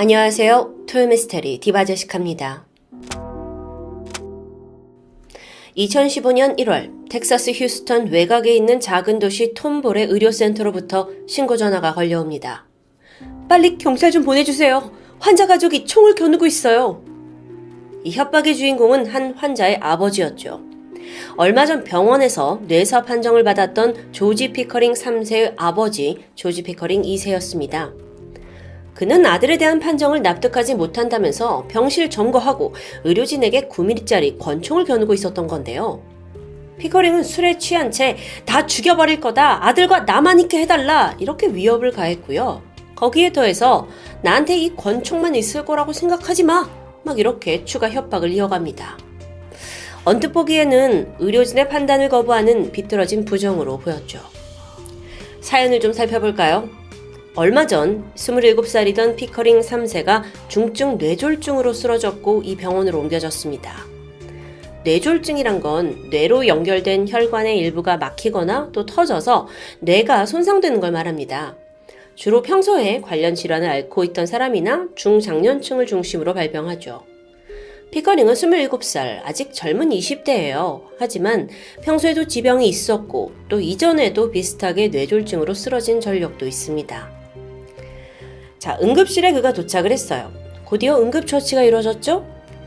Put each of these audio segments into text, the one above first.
안녕하세요. 토요미스테리 디바제시카입니다. 2015년 1월 텍사스 휴스턴 외곽에 있는 작은 도시 톰볼의 의료센터로부터 신고 전화가 걸려옵니다. 빨리 경찰 좀 보내주세요. 환자 가족이 총을 겨누고 있어요. 이 협박의 주인공은 한 환자의 아버지였죠. 얼마 전 병원에서 뇌사 판정을 받았던 조지 피커링 3세의 아버지 조지 피커링 2세였습니다. 그는 아들에 대한 판정을 납득하지 못한다면서 병실 점거하고 의료진에게 9mm짜리 권총을 겨누고 있었던 건데요. 피커링은 술에 취한 채 다 죽여버릴 거다, 아들과 나만 있게 해달라, 이렇게 위협을 가했고요. 거기에 더해서 나한테 이 권총만 있을 거라고 생각하지 마, 막 이렇게 추가 협박을 이어갑니다. 언뜻 보기에는 의료진의 판단을 거부하는 비뚤어진 부정으로 보였죠. 사연을 좀 살펴볼까요? 얼마 전 27살이던 피커링 3세가 중증 뇌졸중으로 쓰러졌고 이 병원으로 옮겨졌습니다. 뇌졸중이란 건 뇌로 연결된 혈관의 일부가 막히거나 또 터져서 뇌가 손상되는 걸 말합니다. 주로 평소에 관련 질환을 앓고 있던 사람이나 중장년층을 중심으로 발병하죠. 피커링은 27살, 아직 젊은 20대예요. 하지만 평소에도 지병이 있었고 또 이전에도 비슷하게 뇌졸중으로 쓰러진 전력도 있습니다. 자, 응급실에 그가 도착을 했어요. 곧이어 응급처치가 이루어졌죠?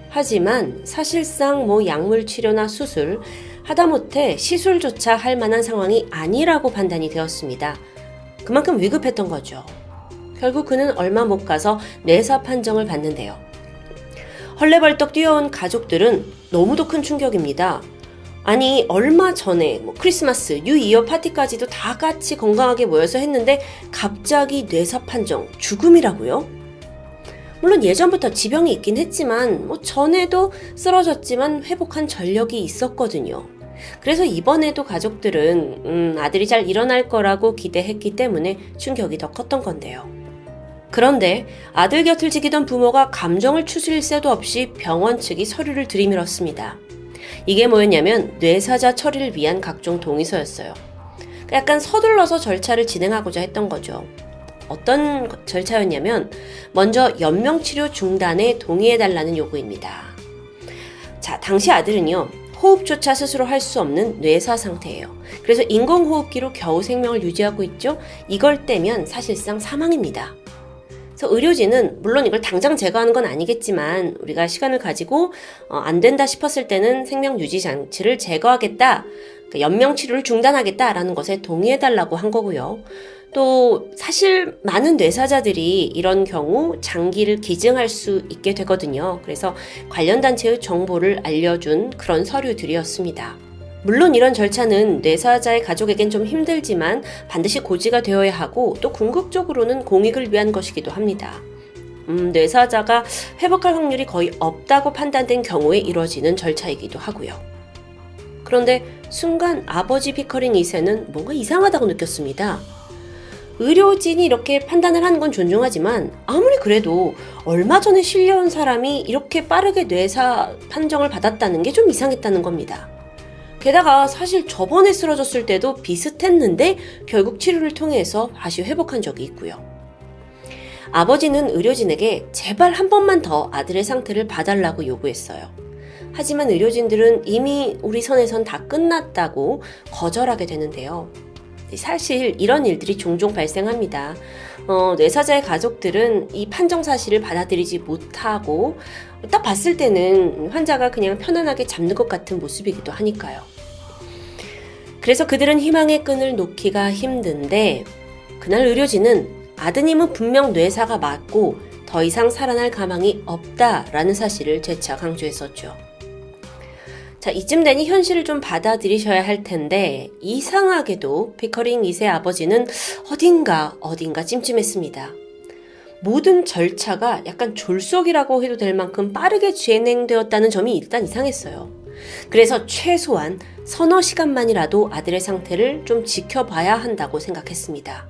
하지만 사실상 약물 치료나 수술, 하다못해 시술조차 할 만한 상황이 아니라고 판단이 되었습니다. 그만큼 위급했던 거죠. 결국 그는 얼마 못 가서 뇌사 판정을 받는데요. 헐레벌떡 뛰어온 가족들은 너무도 큰 충격입니다. 아니, 얼마 전에 크리스마스, 뉴이어 파티까지도 다 같이 건강하게 모여서 했는데 갑자기 뇌사 판정, 죽음이라고요? 물론 예전부터 지병이 있긴 했지만 전에도 쓰러졌지만 회복한 전력이 있었거든요. 그래서 이번에도 가족들은 아들이 잘 일어날 거라고 기대했기 때문에 충격이 더 컸던 건데요. 그런데 아들 곁을 지키던 부모가 감정을 추스릴 새도 없이 병원 측이 서류를 들이밀었습니다. 이게 뭐였냐면 뇌사자 처리를 위한 각종 동의서였어요. 약간 서둘러서 절차를 진행하고자 했던 거죠. 어떤 절차였냐면 먼저 연명치료 중단에 동의해달라는 요구입니다. 자, 당시 아들은요, 호흡조차 스스로 할 수 없는 뇌사 상태예요. 그래서 인공호흡기로 겨우 생명을 유지하고 있죠. 이걸 떼면 사실상 사망입니다. 그래서 의료진은 물론 이걸 당장 제거하는 건 아니겠지만 우리가 시간을 가지고 안 된다 싶었을 때는 생명 유지 장치를 제거하겠다, 그러니까 연명치료를 중단하겠다라는 것에 동의해달라고 한 거고요. 또 사실 많은 뇌사자들이 이런 경우 장기를 기증할 수 있게 되거든요. 그래서 관련 단체의 정보를 알려준 그런 서류들이었습니다. 물론 이런 절차는 뇌사자의 가족에겐 좀 힘들지만 반드시 고지가 되어야 하고 또 궁극적으로는 공익을 위한 것이기도 합니다. 뇌사자가 회복할 확률이 거의 없다고 판단된 경우에 이루어지는 절차이기도 하고요. 그런데 순간 아버지 피커링 2세는 뭔가 이상하다고 느꼈습니다. 의료진이 이렇게 판단을 하는 건 존중하지만 아무리 그래도 얼마 전에 실려온 사람이 이렇게 빠르게 뇌사 판정을 받았다는 게 좀 이상했다는 겁니다. 게다가 사실 저번에 쓰러졌을 때도 비슷했는데 결국 치료를 통해서 다시 회복한 적이 있고요. 아버지는 의료진에게 제발 한 번만 더 아들의 상태를 봐달라고 요구했어요. 하지만 의료진들은 이미 우리 선에선 다 끝났다고 거절하게 되는데요. 사실 이런 일들이 종종 발생합니다. 뇌사자의 가족들은 이 판정 사실을 받아들이지 못하고 딱 봤을 때는 환자가 그냥 편안하게 잡는 것 같은 모습이기도 하니까요. 그래서 그들은 희망의 끈을 놓기가 힘든데 그날 의료진은 아드님은 분명 뇌사가 맞고 더 이상 살아날 가망이 없다라는 사실을 재차 강조했었죠. 자, 이쯤 되니 현실을 좀 받아들이셔야 할 텐데 이상하게도 피커링 2세 아버지는 어딘가 찜찜했습니다. 모든 절차가 약간 졸속이라고 해도 될 만큼 빠르게 진행되었다는 점이 일단 이상했어요. 그래서 최소한 서너 시간만이라도 아들의 상태를 좀 지켜봐야 한다고 생각했습니다.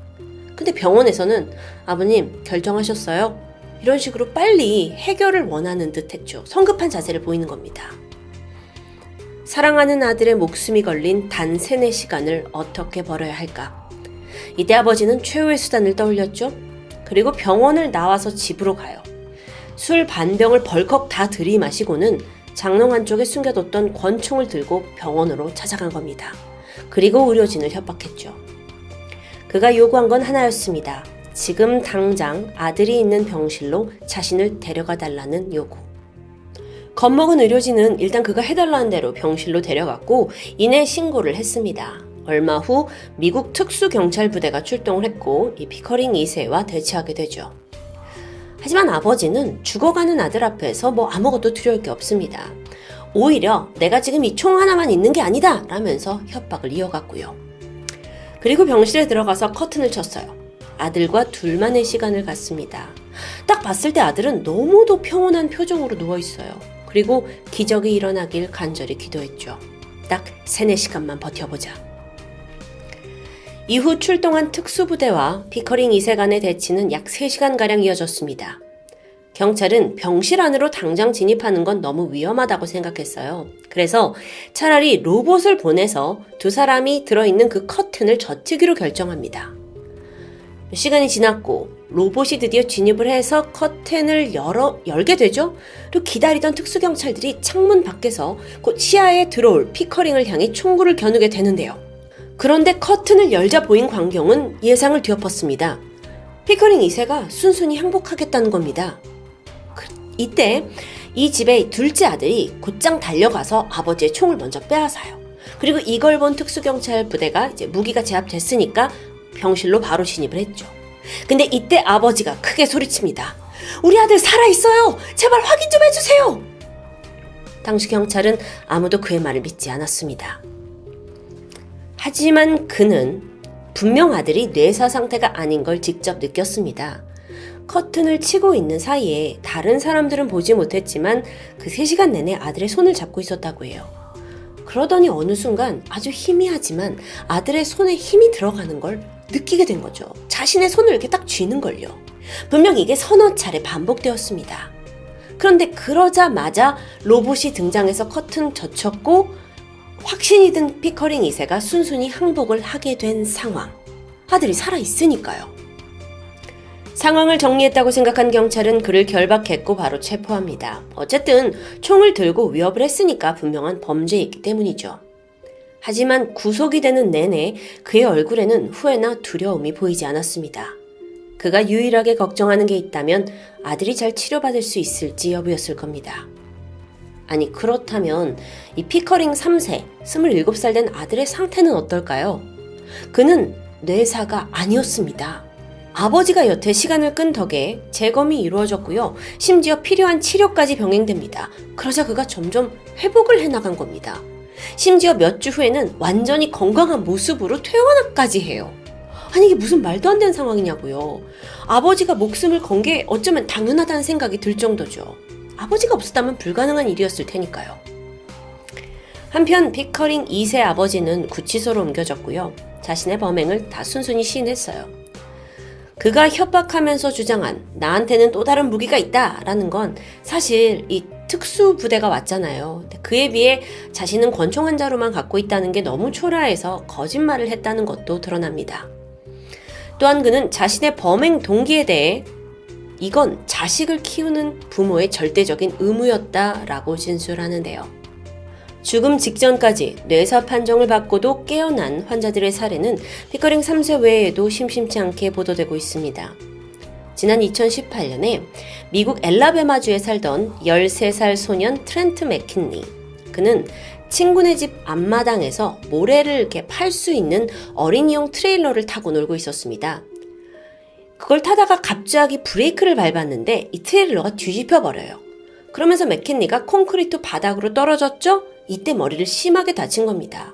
근데 병원에서는 아버님 결정하셨어요? 이런 식으로 빨리 해결을 원하는 듯 했죠. 성급한 자세를 보이는 겁니다. 사랑하는 아들의 목숨이 걸린 단 3-4시간을 어떻게 벌어야 할까? 이때 아버지는 최후의 수단을 떠올렸죠. 그리고 병원을 나와서 집으로 가요. 술 반병을 벌컥 다 들이마시고는 장롱 안쪽에 숨겨뒀던 권총을 들고 병원으로 찾아간 겁니다. 그리고 의료진을 협박했죠. 그가 요구한 건 하나였습니다. 지금 당장 아들이 있는 병실로 자신을 데려가 달라는 요구. 겁먹은 의료진은 일단 그가 해달라는 대로 병실로 데려갔고 이내 신고를 했습니다. 얼마 후 미국 특수경찰부대가 출동을 했고 이 피커링 2세와 대치하게 되죠. 하지만 아버지는 죽어가는 아들 앞에서 아무것도 두려울 게 없습니다. 오히려 내가 지금 이 총 하나만 있는 게 아니다 라면서 협박을 이어갔고요. 그리고 병실에 들어가서 커튼을 쳤어요. 아들과 둘만의 시간을 갖습니다. 딱 봤을 때 아들은 너무도 평온한 표정으로 누워있어요. 그리고 기적이 일어나길 간절히 기도했죠. 딱 3-4시간만 버텨보자. 이후 출동한 특수부대와 피커링 2세 간의 대치는 약 3시간가량 이어졌습니다. 경찰은 병실 안으로 당장 진입하는 건 너무 위험하다고 생각했어요. 그래서 차라리 로봇을 보내서 두 사람이 들어있는 그 커튼을 젖히기로 결정합니다. 시간이 지났고 로봇이 드디어 진입을 해서 커튼을 열게 되죠. 그리고 기다리던 특수경찰들이 창문 밖에서 곧 시야에 들어올 피커링을 향해 총구를 겨누게 되는데요. 그런데 커튼을 열자 보인 광경은 예상을 뒤엎었습니다. 피커링 2세가 순순히 항복하겠다는 겁니다. 이때 이 집의 둘째 아들이 곧장 달려가서 아버지의 총을 먼저 빼앗아요. 그리고 이걸 본 특수경찰 부대가 이제 무기가 제압됐으니까 병실로 바로 진입을 했죠. 근데 이때 아버지가 크게 소리칩니다. 우리 아들 살아있어요! 제발 확인 좀 해주세요! 당시 경찰은 아무도 그의 말을 믿지 않았습니다. 하지만 그는 분명 아들이 뇌사 상태가 아닌 걸 직접 느꼈습니다. 커튼을 치고 있는 사이에 다른 사람들은 보지 못했지만 그 3시간 내내 아들의 손을 잡고 있었다고 해요. 그러더니 어느 순간 아주 희미하지만 아들의 손에 힘이 들어가는 걸 느끼게 된 거죠. 자신의 손을 이렇게 딱 쥐는걸요. 분명 이게 서너 차례 반복되었습니다. 그런데 그러자마자 로봇이 등장해서 커튼 젖혔고 확신이 든 피커링 2세가 순순히 항복을 하게 된 상황. 아들이 살아있으니까요. 상황을 정리했다고 생각한 경찰은 그를 결박했고 바로 체포합니다. 어쨌든 총을 들고 위협을 했으니까 분명한 범죄이기 때문이죠. 하지만 구속이 되는 내내 그의 얼굴에는 후회나 두려움이 보이지 않았습니다. 그가 유일하게 걱정하는 게 있다면 아들이 잘 치료받을 수 있을지 여부였을 겁니다. 아니 그렇다면 이 피커링 3세, 27살 된 아들의 상태는 어떨까요? 그는 뇌사가 아니었습니다. 아버지가 여태 시간을 끈 덕에 재검이 이루어졌고요. 심지어 필요한 치료까지 병행됩니다. 그러자 그가 점점 회복을 해나간 겁니다. 심지어 몇 주 후에는 완전히 건강한 모습으로 퇴원까지 해요. 아니 이게 무슨 말도 안 되는 상황이냐고요. 아버지가 목숨을 건 게 어쩌면 당연하다는 생각이 들 정도죠. 아버지가 없었다면 불가능한 일이었을 테니까요. 한편 피커링 2세 아버지는 구치소로 옮겨졌고요. 자신의 범행을 다 순순히 시인했어요. 그가 협박하면서 주장한 나한테는 또 다른 무기가 있다라는 건 사실 이 특수부대가 왔잖아요. 그에 비해 자신은 권총 한 자루만 갖고 있다는 게 너무 초라해서 거짓말을 했다는 것도 드러납니다. 또한 그는 자신의 범행 동기에 대해 이건 자식을 키우는 부모의 절대적인 의무였다라고 진술하는데요. 죽음 직전까지 뇌사 판정을 받고도 깨어난 환자들의 사례는 피커링 3세 외에도 심심치 않게 보도되고 있습니다. 지난 2018년에 미국 엘라베마주에 살던 13살 소년 트렌트 맥킨리. 그는 친구네 집 앞마당에서 모래를 이렇게 팔 수 있는 어린이용 트레일러를 타고 놀고 있었습니다. 그걸 타다가 갑자기 브레이크를 밟았는데 이 트레일러가 뒤집혀 버려요. 그러면서 맥킨리가 콘크리트 바닥으로 떨어졌죠? 이때 머리를 심하게 다친 겁니다.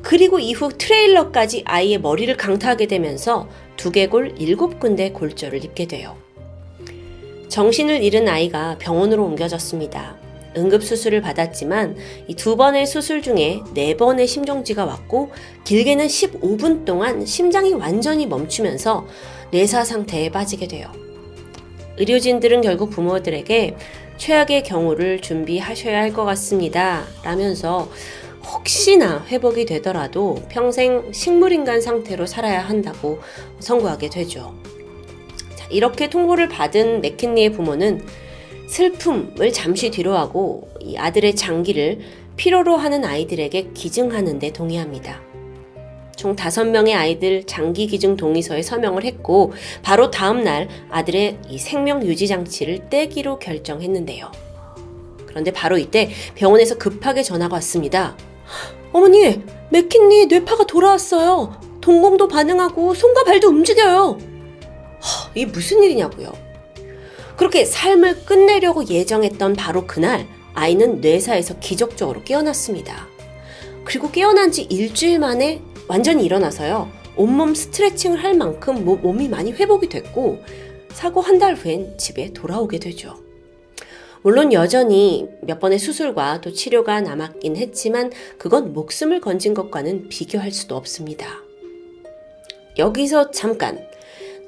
그리고 이후 트레일러까지 아이의 머리를 강타하게 되면서 두개골 7군데 골절을 입게 돼요. 정신을 잃은 아이가 병원으로 옮겨졌습니다. 응급수술을 받았지만 이 2번의 수술 중에 4번의 심정지가 왔고 길게는 15분 동안 심장이 완전히 멈추면서 뇌사 상태에 빠지게 돼요. 의료진들은 결국 부모들에게 최악의 경우를 준비하셔야 할 것 같습니다 라면서 혹시나 회복이 되더라도 평생 식물인간 상태로 살아야 한다고 선고하게 되죠. 자, 이렇게 통보를 받은 맥킨리의 부모는 슬픔을 잠시 뒤로하고 이 아들의 장기를 필요로 하는 아이들에게 기증하는 데 동의합니다. 총 5명의 아이들 장기 기증 동의서에 서명을 했고 바로 다음 날 아들의 이 생명 유지 장치를 떼기로 결정했는데요. 그런데 바로 이때 병원에서 급하게 전화가 왔습니다. 어머니, 맥킨리 뇌파가 돌아왔어요. 동공도 반응하고 손과 발도 움직여요. 이게 무슨 일이냐고요. 그렇게 삶을 끝내려고 예정했던 바로 그날 아이는 뇌사에서 기적적으로 깨어났습니다. 그리고 깨어난 지 일주일 만에 완전히 일어나서요. 온몸 스트레칭을 할 만큼 몸이 많이 회복이 됐고 사고 한 달 후엔 집에 돌아오게 되죠. 물론 여전히 몇 번의 수술과 또 치료가 남았긴 했지만 그건 목숨을 건진 것과는 비교할 수도 없습니다. 여기서 잠깐,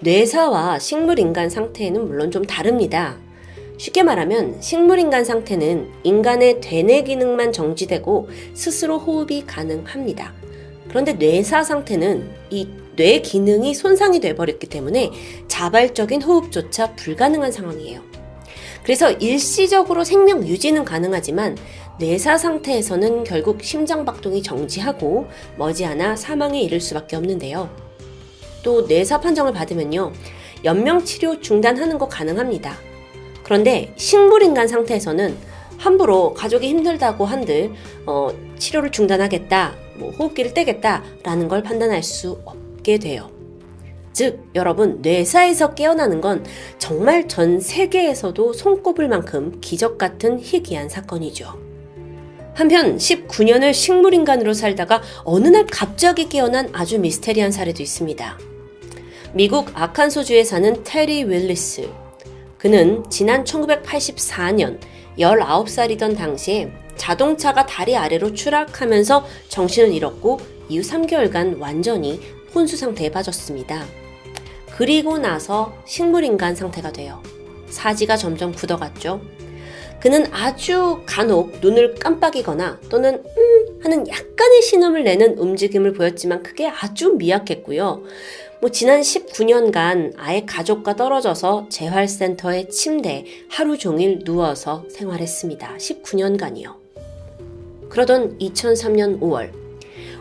뇌사와 식물인간 상태는 물론 좀 다릅니다. 쉽게 말하면 식물인간 상태는 인간의 대뇌 기능만 정지되고 스스로 호흡이 가능합니다. 그런데 뇌사 상태는 이 뇌 기능이 손상이 돼버렸기 때문에 자발적인 호흡조차 불가능한 상황이에요. 그래서 일시적으로 생명 유지는 가능하지만 뇌사 상태에서는 결국 심장박동이 정지하고 머지않아 사망에 이를 수밖에 없는데요. 또 뇌사 판정을 받으면요, 연명치료 중단하는 거 가능합니다. 그런데 식물인간 상태에서는 함부로 가족이 힘들다고 한들 치료를 중단하겠다, 호흡기를 떼겠다라는 걸 판단할 수 없게 돼요. 즉 여러분, 뇌사에서 깨어나는 건 정말 전 세계에서도 손꼽을 만큼 기적 같은 희귀한 사건이죠. 한편 19년을 식물인간으로 살다가 어느 날 갑자기 깨어난 아주 미스테리한 사례도 있습니다. 미국 아칸소주에 사는 테리 윌리스. 그는 지난 1984년 19살이던 당시에 자동차가 다리 아래로 추락하면서 정신을 잃었고 이후 3개월간 완전히 혼수 상태에 빠졌습니다. 그리고 나서 식물인간 상태가 돼요. 사지가 점점 굳어갔죠. 그는 아주 간혹 눈을 깜빡이거나 또는 하는 약간의 신음을 내는 움직임을 보였지만 그게 아주 미약했고요. 지난 19년간 아예 가족과 떨어져서 재활센터의 침대에 하루 종일 누워서 생활했습니다. 19년간이요. 그러던 2003년 5월,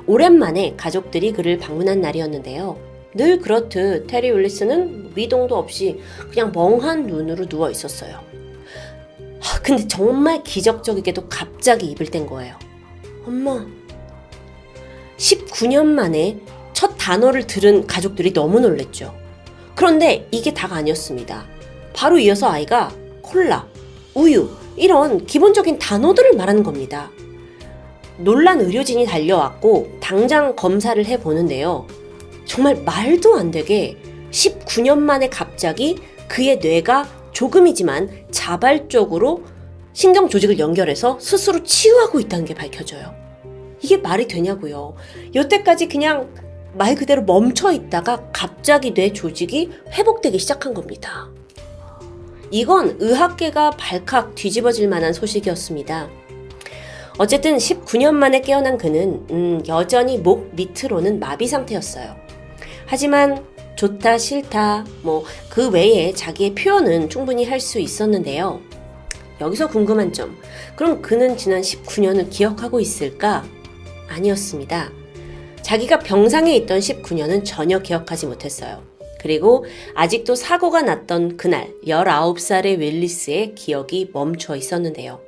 오랜만에 가족들이 그를 방문한 날이었는데요. 늘 그렇듯 테리 윌리스는 미동도 없이 그냥 멍한 눈으로 누워 있었어요. 근데 정말 기적적이게도 갑자기 입을 뗀 거예요. 엄마. 19년 만에 첫 단어를 들은 가족들이 너무 놀랬죠. 그런데 이게 다가 아니었습니다. 바로 이어서 아이가 콜라, 우유 이런 기본적인 단어들을 말하는 겁니다. 놀란 의료진이 달려왔고 당장 검사를 해보는데요. 정말 말도 안 되게 19년 만에 갑자기 그의 뇌가 조금이지만 자발적으로 신경 조직을 연결해서 스스로 치유하고 있다는 게 밝혀져요. 이게 말이 되냐고요. 여태까지 그냥 말 그대로 멈춰 있다가 갑자기 뇌 조직이 회복되기 시작한 겁니다. 이건 의학계가 발칵 뒤집어질 만한 소식이었습니다. 어쨌든 19년 만에 깨어난 그는 여전히 목 밑으로는 마비 상태였어요. 하지만 좋다 싫다 그 외에 자기의 표현은 충분히 할 수 있었는데요. 여기서 궁금한 점, 그럼 그는 지난 19년을 기억하고 있을까? 아니었습니다. 자기가 병상에 있던 19년은 전혀 기억하지 못했어요. 그리고 아직도 사고가 났던 그날 19살의 윌리스의 기억이 멈춰 있었는데요.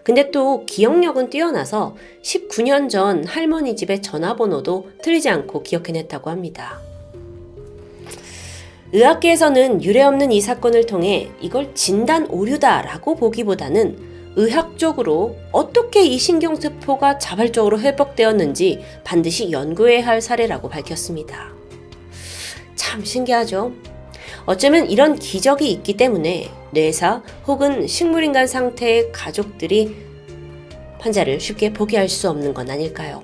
근데 또 기억력은 뛰어나서 19년 전 할머니 집의 전화번호도 틀리지 않고 기억해냈다고 합니다. 의학계에서는 유례없는 이 사건을 통해 이걸 진단 오류다라고 보기보다는 의학적으로 어떻게 이 신경세포가 자발적으로 회복되었는지 반드시 연구해야 할 사례라고 밝혔습니다. 참 신기하죠? 어쩌면 이런 기적이 있기 때문에 뇌사 혹은 식물인간 상태의 가족들이 환자를 쉽게 포기할 수 없는 건 아닐까요?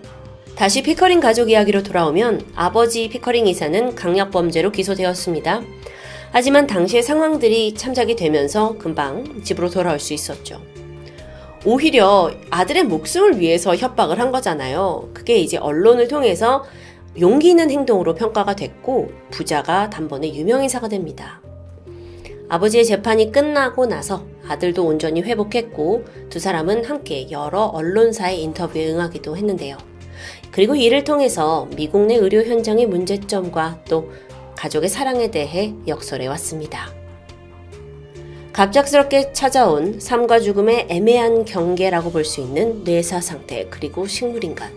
다시 피커링 가족 이야기로 돌아오면 아버지 피커링 이사는 강력범죄로 기소되었습니다. 하지만 당시의 상황들이 참작이 되면서 금방 집으로 돌아올 수 있었죠. 오히려 아들의 목숨을 위해서 협박을 한 거잖아요. 그게 이제 언론을 통해서 용기 있는 행동으로 평가가 됐고 부자가 단번에 유명인사가 됩니다. 아버지의 재판이 끝나고 나서 아들도 온전히 회복했고 두 사람은 함께 여러 언론사의 인터뷰에 응하기도 했는데요. 그리고 이를 통해서 미국 내 의료 현장의 문제점과 또 가족의 사랑에 대해 역설해 왔습니다. 갑작스럽게 찾아온 삶과 죽음의 애매한 경계라고 볼 수 있는 뇌사 상태 그리고 식물인간.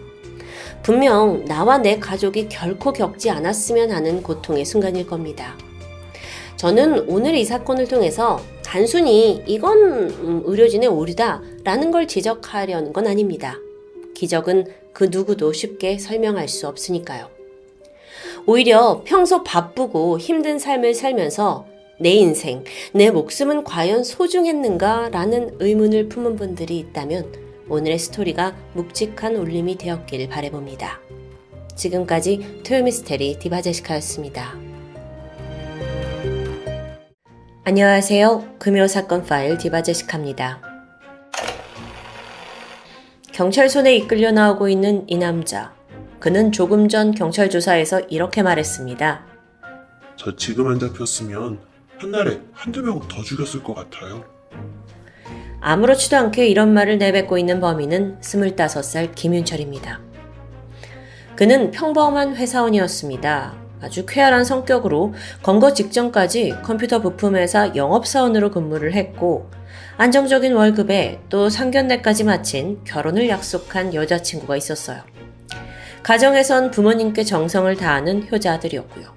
분명 나와 내 가족이 결코 겪지 않았으면 하는 고통의 순간일 겁니다. 저는 오늘 이 사건을 통해서 단순히 이건 의료진의 오류다라는 걸 지적하려는 건 아닙니다. 기적은 그 누구도 쉽게 설명할 수 없으니까요. 오히려 평소 바쁘고 힘든 삶을 살면서 내 인생, 내 목숨은 과연 소중했는가? 라는 의문을 품은 분들이 있다면 오늘의 스토리가 묵직한 울림이 되었길 바라봅니다. 지금까지 토요미스테리 디바제시카였습니다. 안녕하세요. 금요사건 파일 디바제시카입니다. 경찰 손에 이끌려 나오고 있는 이 남자. 그는 조금 전 경찰 조사에서 이렇게 말했습니다. 저 지금 안 잡혔으면 한날에 한두 명 더 죽였을 것 같아요. 아무렇지도 않게 이런 말을 내뱉고 있는 범인은 25살 김윤철입니다. 그는 평범한 회사원이었습니다. 아주 쾌활한 성격으로 검거 직전까지 컴퓨터 부품회사 영업사원으로 근무를 했고 안정적인 월급에 또 상견례까지 마친 결혼을 약속한 여자친구가 있었어요. 가정에선 부모님께 정성을 다하는 효자들이었고요.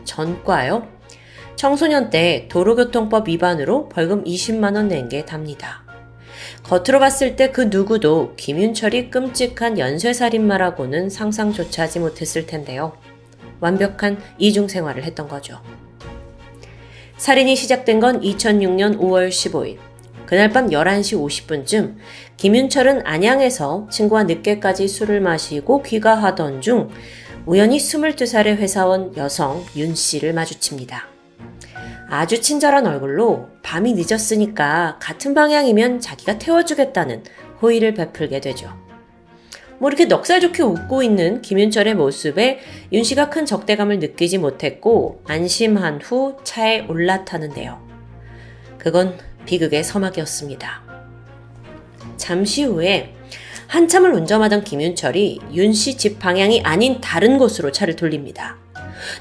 전과요? 청소년 때 도로교통법 위반으로 벌금 20만 원 낸 게 답니다. 겉으로 봤을 때 그 누구도 김윤철이 끔찍한 연쇄살인마라고는 상상조차 하지 못했을 텐데요. 완벽한 이중생활을 했던 거죠. 살인이 시작된 건 2006년 5월 15일. 그날 밤 11시 50분쯤 김윤철은 안양에서 친구와 늦게까지 술을 마시고 귀가하던 중 우연히 22살의 회사원 여성 윤 씨를 마주칩니다. 아주 친절한 얼굴로 밤이 늦었으니까 같은 방향이면 자기가 태워주겠다는 호의를 베풀게 되죠. 이렇게 넉살 좋게 웃고 있는 김윤철의 모습에 윤 씨가 큰 적대감을 느끼지 못했고 안심한 후 차에 올라타는데요. 그건 비극의 서막이었습니다. 잠시 후에 한참을 운전하던 김윤철이 윤 씨 집 방향이 아닌 다른 곳으로 차를 돌립니다.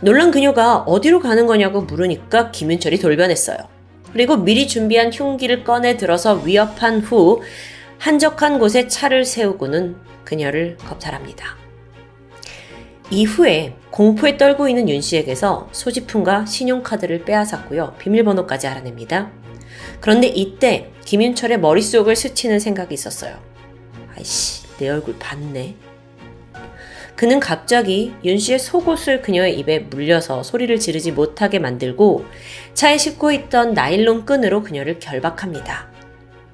놀란 그녀가 어디로 가는 거냐고 물으니까 김윤철이 돌변했어요. 그리고 미리 준비한 흉기를 꺼내 들어서 위협한 후 한적한 곳에 차를 세우고는 그녀를 겁탈합니다. 이후에 공포에 떨고 있는 윤 씨에게서 소지품과 신용카드를 빼앗았고요. 비밀번호까지 알아냅니다. 그런데 이때 김윤철의 머릿속을 스치는 생각이 있었어요. 아이씨, 내 얼굴 봤네. 그는 갑자기 윤 씨의 속옷을 그녀의 입에 물려서 소리를 지르지 못하게 만들고 차에 싣고 있던 나일론 끈으로 그녀를 결박합니다.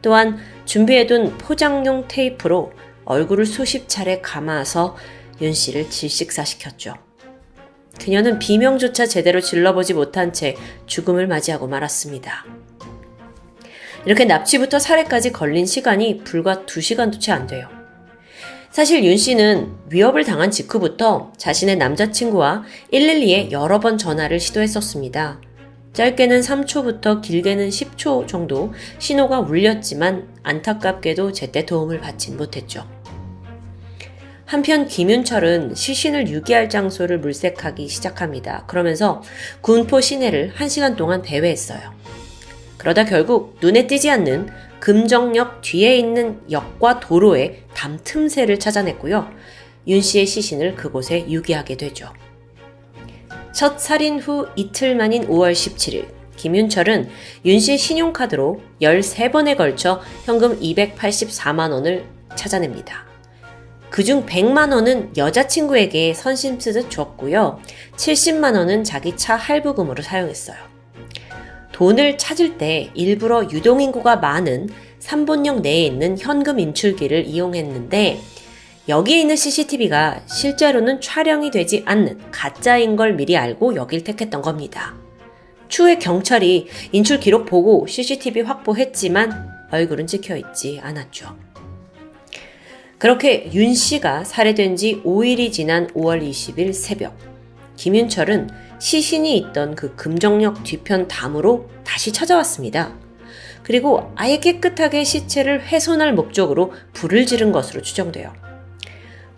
또한 준비해둔 포장용 테이프로 얼굴을 수십 차례 감아서 윤 씨를 질식사시켰죠. 그녀는 비명조차 제대로 질러보지 못한 채 죽음을 맞이하고 말았습니다. 이렇게 납치부터 살해까지 걸린 시간이 불과 2시간도 채 안 돼요. 사실 윤 씨는 위협을 당한 직후부터 자신의 남자친구와 112에 여러 번 전화를 시도했었습니다. 짧게는 3초부터 길게는 10초 정도 신호가 울렸지만 안타깝게도 제때 도움을 받진 못했죠. 한편 김윤철은 시신을 유기할 장소를 물색하기 시작합니다. 그러면서 군포 시내를 1시간 동안 배회했어요. 그러다 결국 눈에 띄지 않는 금정역 뒤에 있는 역과 도로의 담 틈새를 찾아냈고요. 윤 씨의 시신을 그곳에 유기하게 되죠. 첫 살인 후 이틀 만인 5월 17일 김윤철은 윤 씨의 신용카드로 13번에 걸쳐 현금 284만 원을 찾아냅니다. 그중 100만 원은 여자친구에게 선심 쓰듯 줬고요. 70만 원은 자기 차 할부금으로 사용했어요. 돈을 찾을 때 일부러 유동인구가 많은 3번역 내에 있는 현금 인출기를 이용했는데 여기에 있는 CCTV가 실제로는 촬영이 되지 않는 가짜인 걸 미리 알고 여길 택했던 겁니다. 추후에 경찰이 인출 기록 보고 CCTV 확보했지만 얼굴은 찍혀있지 않았죠. 그렇게 윤 씨가 살해된 지 5일이 지난 5월 20일 새벽 김윤철은 시신이 있던 그 금정역 뒤편 담으로 다시 찾아왔습니다. 그리고 아예 깨끗하게 시체를 훼손할 목적으로 불을 지른 것으로 추정돼요.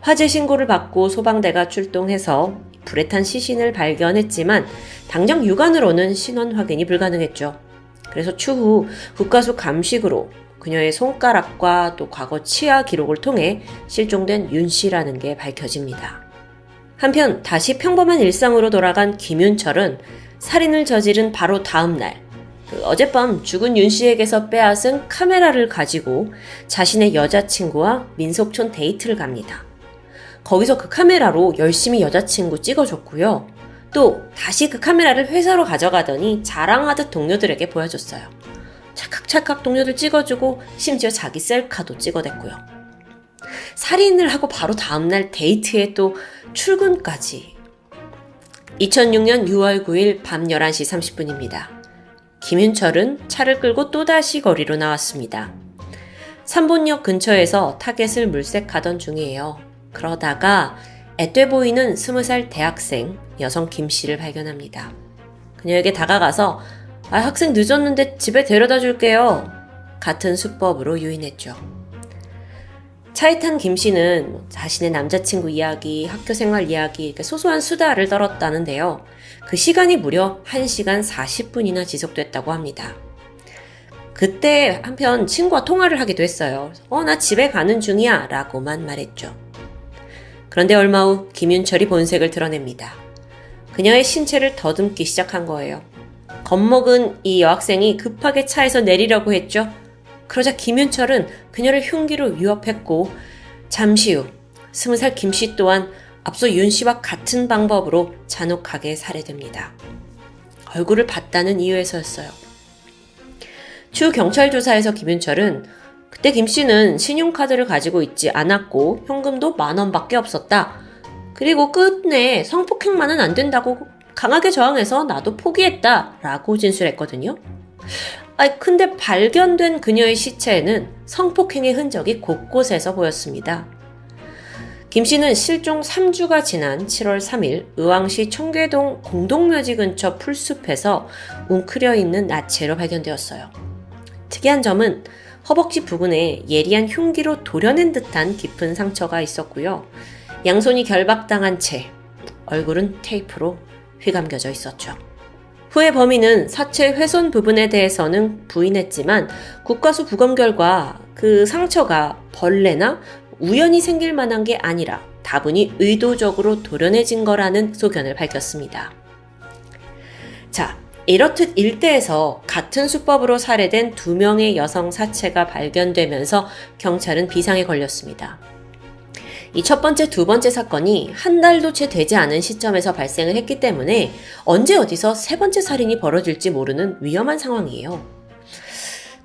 화재 신고를 받고 소방대가 출동해서 불에 탄 시신을 발견했지만 당장 육안으로는 신원 확인이 불가능했죠. 그래서 추후 국가수 감식으로 그녀의 손가락과 또 과거 치아 기록을 통해 실종된 윤 씨라는 게 밝혀집니다. 한편 다시 평범한 일상으로 돌아간 김윤철은 살인을 저지른 바로 다음 날 어젯밤 죽은 윤 씨에게서 빼앗은 카메라를 가지고 자신의 여자친구와 민속촌 데이트를 갑니다. 거기서 그 카메라로 열심히 여자친구 찍어줬고요. 또 다시 그 카메라를 회사로 가져가더니 자랑하듯 동료들에게 보여줬어요. 찰칵찰칵 동료들 찍어주고 심지어 자기 셀카도 찍어댔고요. 살인을 하고 바로 다음날 데이트에 또 출근까지. 2006년 6월 9일 밤 11시 30분입니다. 김윤철은 차를 끌고 또다시 거리로 나왔습니다. 삼본역 근처에서 타겟을 물색하던 중이에요. 그러다가 앳돼 보이는 20살 대학생 여성 김 씨를 발견합니다. 그녀에게 다가가서 학생 늦었는데 집에 데려다 줄게요. 같은 수법으로 유인했죠. 차에 탄 김 씨는 자신의 남자친구 이야기, 학교 생활 이야기, 소소한 수다를 떨었다는데요. 그 시간이 무려 1시간 40분이나 지속됐다고 합니다. 그때 한편 친구와 통화를 하기도 했어요. 나 집에 가는 중이야 라고만 말했죠. 그런데 얼마 후 김윤철이 본색을 드러냅니다. 그녀의 신체를 더듬기 시작한 거예요. 겁먹은 이 여학생이 급하게 차에서 내리려고 했죠. 그러자 김윤철은 그녀를 흉기로 위협했고 잠시 후 20살 김 씨 또한 앞서 윤 씨와 같은 방법으로 잔혹하게 살해됩니다. 얼굴을 봤다는 이유에서였어요. 추후 경찰 조사에서 김윤철은 그때 김 씨는 신용카드를 가지고 있지 않았고 현금도 10,000원밖에 없었다. 그리고 끝내 성폭행만은 안 된다고 강하게 저항해서 나도 포기했다 라고 진술했거든요. 근데 발견된 그녀의 시체에는 성폭행의 흔적이 곳곳에서 보였습니다. 김 씨는 실종 3주가 지난 7월 3일 의왕시 청계동 공동묘지 근처 풀숲에서 웅크려 있는 나체로 발견되었어요. 특이한 점은 허벅지 부근에 예리한 흉기로 도려낸 듯한 깊은 상처가 있었고요. 양손이 결박당한 채 얼굴은 테이프로 휘감겨져 있었죠. 후에 범인은 사체 훼손 부분에 대해서는 부인했지만 국과수 부검 결과 그 상처가 벌레나 우연히 생길 만한 게 아니라 다분히 의도적으로 도려내진 거라는 소견을 밝혔습니다. 자, 이렇듯 일대에서 같은 수법으로 살해된 2명의 여성 사체가 발견되면서 경찰은 비상에 걸렸습니다. 이 첫 번째, 두 번째 사건이 한 달도 채 되지 않은 시점에서 발생을 했기 때문에 언제 어디서 세 번째 살인이 벌어질지 모르는 위험한 상황이에요.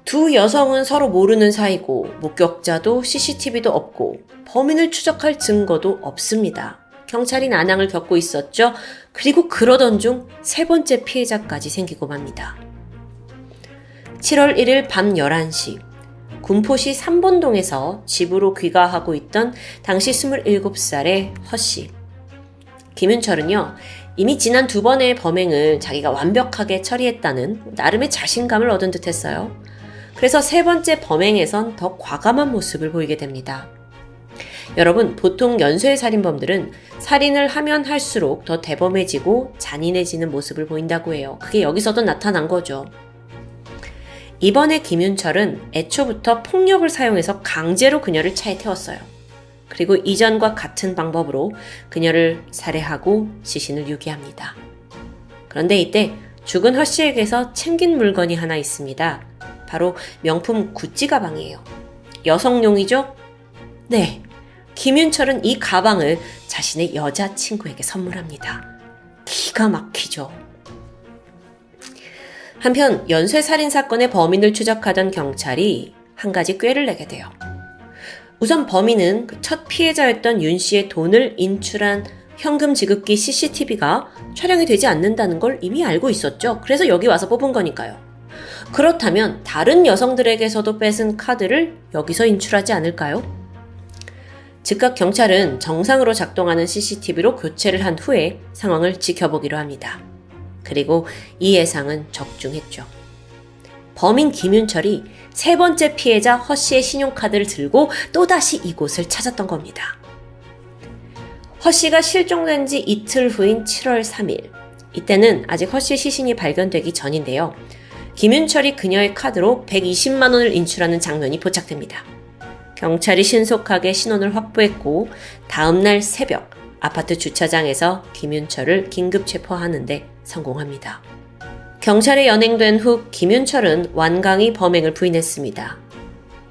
두 여성은 서로 모르는 사이고 목격자도 CCTV도 없고 범인을 추적할 증거도 없습니다. 경찰이 난항을 겪고 있었죠. 그리고 그러던 중 세 번째 피해자까지 생기고 맙니다. 7월 1일 밤 11시 군포시 삼본동에서 집으로 귀가하고 있던 당시 27살의 허씨. 김윤철은요, 이미 지난 2번의 범행을 자기가 완벽하게 처리했다는 나름의 자신감을 얻은 듯 했어요. 그래서 세 번째 범행에선 더 과감한 모습을 보이게 됩니다. 여러분, 보통 연쇄 살인범들은 살인을 하면 할수록 더 대범해지고 잔인해지는 모습을 보인다고 해요. 그게 여기서도 나타난 거죠. 이번에 김윤철은 애초부터 폭력을 사용해서 강제로 그녀를 차에 태웠어요. 그리고 이전과 같은 방법으로 그녀를 살해하고 시신을 유기합니다. 그런데 이때 죽은 허 씨에게서 챙긴 물건이 하나 있습니다. 바로 명품 구찌 가방이에요. 여성용이죠? 네, 김윤철은 이 가방을 자신의 여자친구에게 선물합니다. 기가 막히죠. 한편 연쇄살인 사건의 범인을 추적하던 경찰이 한 가지 꾀를 내게 돼요. 우선 범인은 그 첫 피해자였던 윤 씨의 돈을 인출한 현금 지급기 CCTV가 촬영이 되지 않는다는 걸 이미 알고 있었죠. 그래서 여기 와서 뽑은 거니까요. 그렇다면 다른 여성들에게서도 뺏은 카드를 여기서 인출하지 않을까요? 즉각 경찰은 정상으로 작동하는 CCTV로 교체를 한 후에 상황을 지켜보기로 합니다. 그리고 이 예상은 적중했죠. 범인 김윤철이 세 번째 피해자 허 씨의 신용카드를 들고 또다시 이곳을 찾았던 겁니다. 허 씨가 실종된 지 이틀 후인 7월 3일. 이때는 아직 허 씨의 시신이 발견되기 전인데요. 김윤철이 그녀의 카드로 120만 원을 인출하는 장면이 포착됩니다. 경찰이 신속하게 신원을 확보했고 다음날 새벽 아파트 주차장에서 김윤철을 긴급 체포하는데 성공합니다. 경찰에 연행된 후 김윤철은 완강히 범행을 부인했습니다.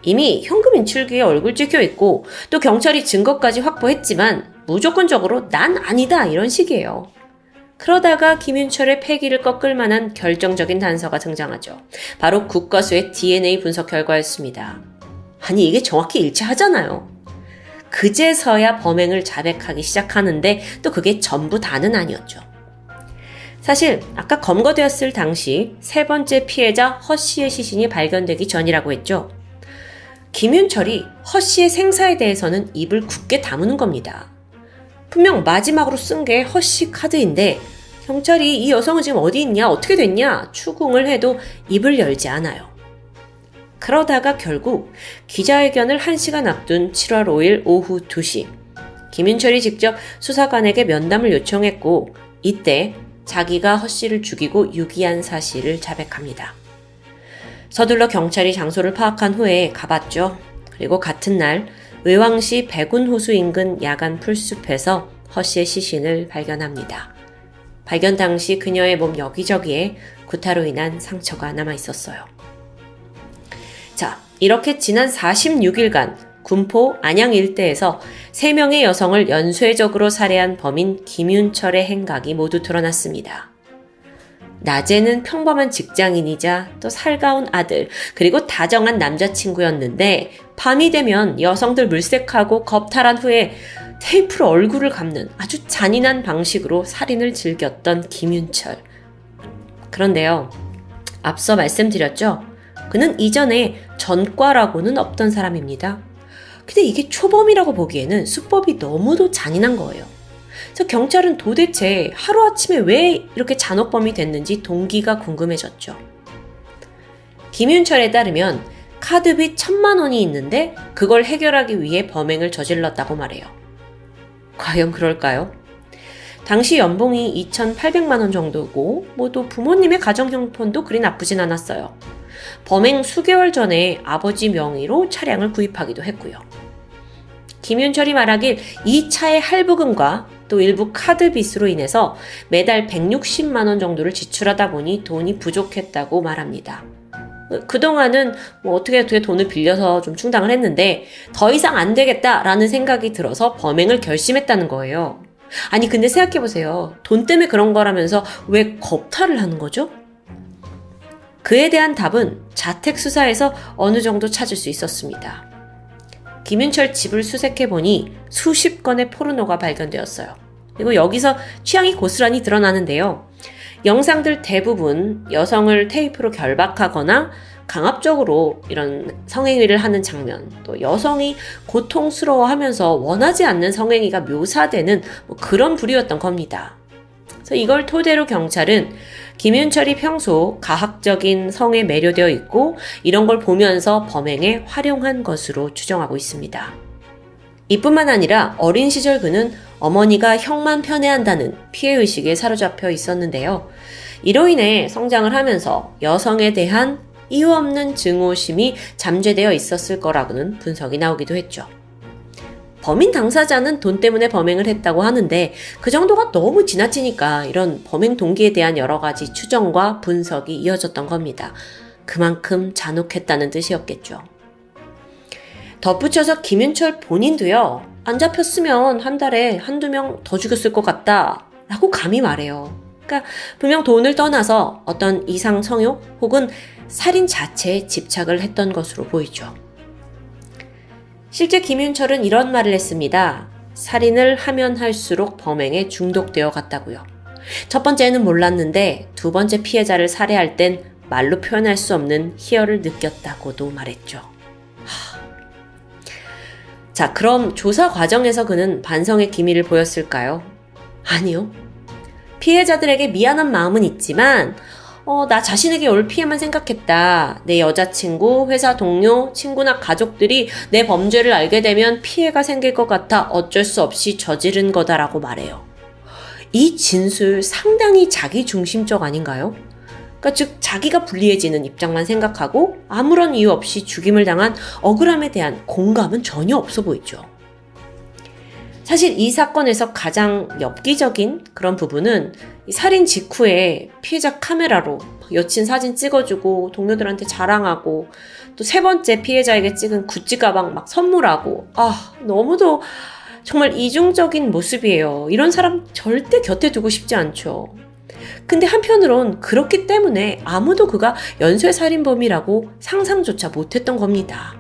이미 현금 인출기에 얼굴 찍혀 있고 또 경찰이 증거까지 확보했지만 무조건적으로 난 아니다 이런 식이에요. 그러다가 김윤철의 패기를 꺾을 만한 결정적인 단서가 등장하죠. 바로 국과수의 DNA 분석 결과였습니다. 아니 이게 정확히 일치하잖아요. 그제서야 범행을 자백하기 시작하는데 또 그게 전부 다는 아니었죠. 사실 아까 검거되었을 당시 세 번째 피해자 허 씨의 시신이 발견되기 전이라고 했죠. 김윤철이 허 씨의 생사에 대해서는 입을 굳게 다무는 겁니다. 분명 마지막으로 쓴 게 허 씨 카드인데 경찰이 이 여성은 지금 어디 있냐 어떻게 됐냐 추궁을 해도 입을 열지 않아요. 그러다가 결국 기자회견을 1시간 앞둔 7월 5일 오후 2시 김윤철이 직접 수사관에게 면담을 요청했고 이때 자기가 허 씨를 죽이고 유기한 사실을 자백합니다. 서둘러 경찰이 장소를 파악한 후에 가봤죠. 그리고 같은 날 의왕시 백운호수 인근 야간 풀숲에서 허 씨의 시신을 발견합니다. 발견 당시 그녀의 몸 여기저기에 구타로 인한 상처가 남아 있었어요. 자, 이렇게 지난 46일간 군포, 안양 일대에서 3명의 여성을 연쇄적으로 살해한 범인 김윤철의 행각이 모두 드러났습니다. 낮에는 평범한 직장인이자 또 살가운 아들, 그리고 다정한 남자친구였는데 밤이 되면 여성들 물색하고 겁탈한 후에 테이프로 얼굴을 감는 아주 잔인한 방식으로 살인을 즐겼던 김윤철. 그런데요, 앞서 말씀드렸죠? 그는 이전에 전과라고는 없던 사람입니다. 근데 이게 초범이라고 보기에는 수법이 너무도 잔인한 거예요. 그래서 경찰은 도대체 하루아침에 왜 이렇게 잔혹범이 됐는지 동기가 궁금해졌죠. 김윤철에 따르면 카드빚 1,000만 원이 있는데 그걸 해결하기 위해 범행을 저질렀다고 말해요. 과연 그럴까요? 당시 연봉이 2,800만 원 정도고 또 부모님의 가정형편도 그리 나쁘진 않았어요. 범행 수개월 전에 아버지 명의로 차량을 구입하기도 했고요. 김윤철이 말하길 이 차의 할부금과 또 일부 카드빚으로 인해서 매달 160만 원 정도를 지출하다 보니 돈이 부족했다고 말합니다. 그동안은 어떻게 돈을 빌려서 좀 충당을 했는데 더 이상 안 되겠다라는 생각이 들어서 범행을 결심했다는 거예요. 아니 근데 생각해보세요. 돈 때문에 그런 거라면서 왜 겁탈을 하는 거죠? 그에 대한 답은 자택 수사에서 어느 정도 찾을 수 있었습니다. 김윤철 집을 수색해보니 수십 건의 포르노가 발견되었어요. 그리고 여기서 취향이 고스란히 드러나는데요. 영상들 대부분 여성을 테이프로 결박하거나 강압적으로 이런 성행위를 하는 장면, 또 여성이 고통스러워하면서 원하지 않는 성행위가 묘사되는 그런 부류였던 겁니다. 그래서 이걸 토대로 경찰은 김윤철이 평소 가학적인 성에 매료되어 있고 이런 걸 보면서 범행에 활용한 것으로 추정하고 있습니다. 이뿐만 아니라 어린 시절 그는 어머니가 형만 편애한다는 피해의식에 사로잡혀 있었는데요. 이로 인해 성장을 하면서 여성에 대한 이유 없는 증오심이 잠재되어 있었을 거라고는 분석이 나오기도 했죠. 범인 당사자는 돈 때문에 범행을 했다고 하는데 그 정도가 너무 지나치니까 이런 범행 동기에 대한 여러 가지 추정과 분석이 이어졌던 겁니다. 그만큼 잔혹했다는 뜻이었겠죠. 덧붙여서 김윤철 본인도요. 안 잡혔으면 한 달에 한두 명 더 죽였을 것 같다 라고 감히 말해요. 그러니까 분명 돈을 떠나서 어떤 이상 성욕 혹은 살인 자체에 집착을 했던 것으로 보이죠. 실제 김윤철은 이런 말을 했습니다. 살인을 하면 할수록 범행에 중독되어 갔다고요. 첫 번째는 몰랐는데 두 번째 피해자를 살해할 땐 말로 표현할 수 없는 희열을 느꼈다고도 말했죠. 자, 그럼 조사 과정에서 그는 반성의 기미를 보였을까요? 아니요. 피해자들에게 미안한 마음은 있지만 나 자신에게 올 피해만 생각했다. 내 여자친구, 회사 동료, 친구나 가족들이 내 범죄를 알게 되면 피해가 생길 것 같아 어쩔 수 없이 저지른 거다라고 말해요. 이 진술 상당히 자기중심적 아닌가요? 그러니까 즉 자기가 불리해지는 입장만 생각하고 아무런 이유 없이 죽임을 당한 억울함에 대한 공감은 전혀 없어 보이죠. 사실 이 사건에서 가장 엽기적인 그런 부분은 이 살인 직후에 피해자 카메라로 여친 사진 찍어주고 동료들한테 자랑하고 또 세 번째 피해자에게 찍은 구찌 가방 막 선물하고 너무도 정말 이중적인 모습이에요. 이런 사람 절대 곁에 두고 싶지 않죠. 근데 한편으론 그렇기 때문에 아무도 그가 연쇄살인범이라고 상상조차 못했던 겁니다.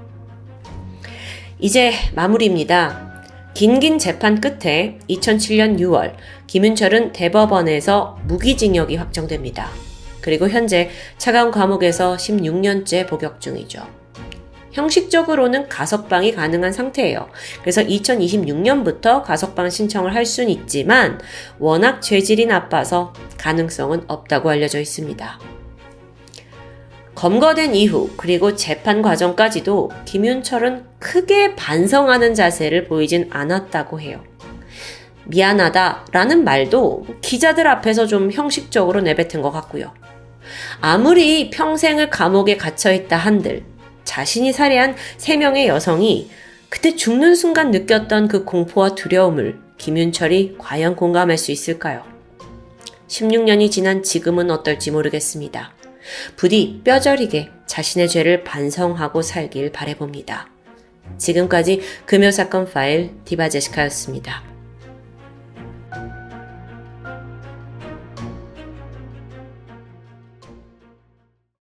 이제 마무리입니다. 긴 재판 끝에 2007년 6월 김윤철은 대법원에서 무기징역이 확정됩니다. 그리고 현재 차가운 감옥에서 16년째 복역 중이죠. 형식적으로는 가석방이 가능한 상태예요. 그래서 2026년부터 가석방 신청을 할 수는 있지만 워낙 죄질이 나빠서 가능성은 없다고 알려져 있습니다. 검거된 이후 그리고 재판 과정까지도 김윤철은 크게 반성하는 자세를 보이진 않았다고 해요. 미안하다라는 말도 기자들 앞에서 좀 형식적으로 내뱉은 것 같고요. 아무리 평생을 감옥에 갇혀있다 한들 자신이 살해한 3명의 여성이 그때 죽는 순간 느꼈던 그 공포와 두려움을 김윤철이 과연 공감할 수 있을까요? 16년이 지난 지금은 어떨지 모르겠습니다. 부디 뼈저리게 자신의 죄를 반성하고 살길 바라봅니다. 지금까지 금요사건 파일 디바제시카였습니다.